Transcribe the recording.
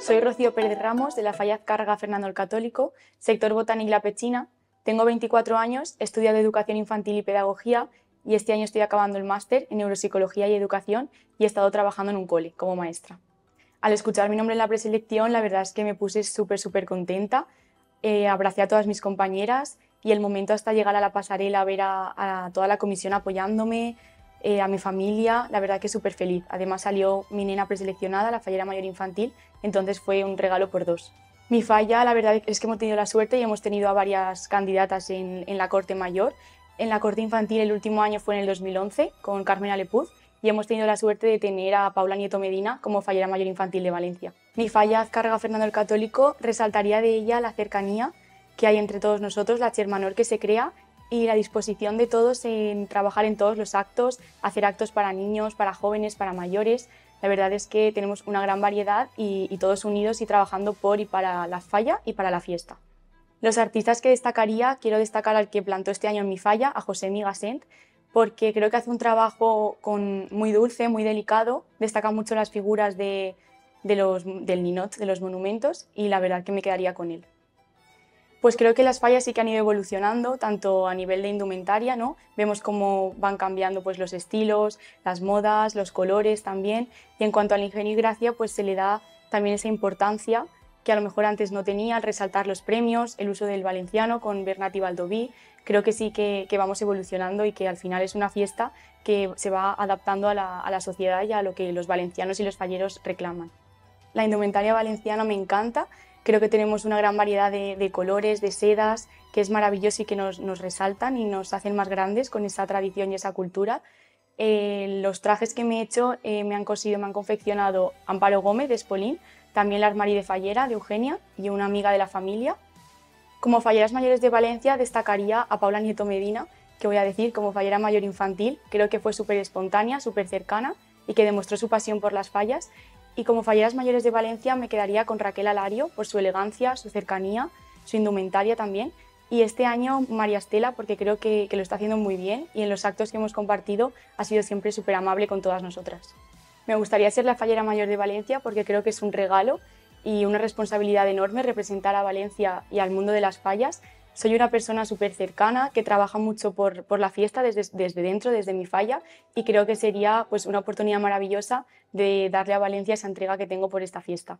Soy Rocío Pérez Ramos, de la Falla Azcárraga Fernando el Católico, sector Botánic La Pechina. Tengo 24 años, he estudiado Educación Infantil y Pedagogía y este año estoy acabando el máster en Neuropsicología y Educación y he estado trabajando en un cole como maestra. Al escuchar mi nombre en la preselección, la verdad es que me puse súper contenta, abracé a todas mis compañeras y el momento hasta llegar a la pasarela a ver a toda la comisión apoyándome, a mi familia, la verdad que súper feliz. Además salió mi nena preseleccionada, la fallera mayor infantil, entonces fue un regalo por dos. Mi falla, la verdad es que hemos tenido la suerte y hemos tenido a varias candidatas en la corte mayor. En la corte infantil el último año fue en el 2011 con Carmen Alepuz y hemos tenido la suerte de tener a Paula Nieto Medina como fallera mayor infantil de Valencia. Mi falla Azcárraga Fernando el Católico, resaltaría de ella la cercanía que hay entre todos nosotros, la Chermanor que se crea y la disposición de todos en trabajar en todos los actos, hacer actos para niños, para jóvenes, para mayores. La verdad es que tenemos una gran variedad y todos unidos y trabajando por y para la falla y para la fiesta. Los artistas que destacaría, quiero destacar al que plantó este año en mi falla, a José Migasent, porque creo que hace un trabajo muy dulce, muy delicado, destaca mucho las figuras del ninot, de los monumentos, y la verdad que me quedaría con él. Pues creo que las fallas sí que han ido evolucionando, tanto a nivel de indumentaria, ¿no? Vemos cómo van cambiando pues, los estilos, las modas, los colores también, y en cuanto al ingenio y gracia, pues se le da también esa importancia que a lo mejor antes no tenía, al resaltar los premios, el uso del valenciano con Bernat y Baldoví. Creo que sí que vamos evolucionando y que al final es una fiesta que se va adaptando a la sociedad y a lo que los valencianos y los falleros reclaman. La indumentaria valenciana me encanta, creo que tenemos una gran variedad de colores, de sedas, que es maravilloso y que nos resaltan y nos hacen más grandes con esa tradición y esa cultura. Los trajes que me he hecho me han cosido, me han confeccionado Amparo Gómez de Espolín, también la Armari de Fallera de Eugenia y una amiga de la familia. Como falleras mayores de Valencia destacaría a Paula Nieto Medina, que voy a decir como fallera mayor infantil, creo que fue súper espontánea, súper cercana y que demostró su pasión por las fallas. Y como falleras mayores de Valencia me quedaría con Raquel Alario por su elegancia, su cercanía, su indumentaria también. Y este año María Estela porque creo que lo está haciendo muy bien y en los actos que hemos compartido ha sido siempre súper amable con todas nosotras. Me gustaría ser la fallera mayor de Valencia porque creo que es un regalo y una responsabilidad enorme representar a Valencia y al mundo de las fallas. Soy una persona súper cercana que trabaja mucho por la fiesta desde dentro, desde mi falla, y creo que sería pues, una oportunidad maravillosa de darle a Valencia esa entrega que tengo por esta fiesta.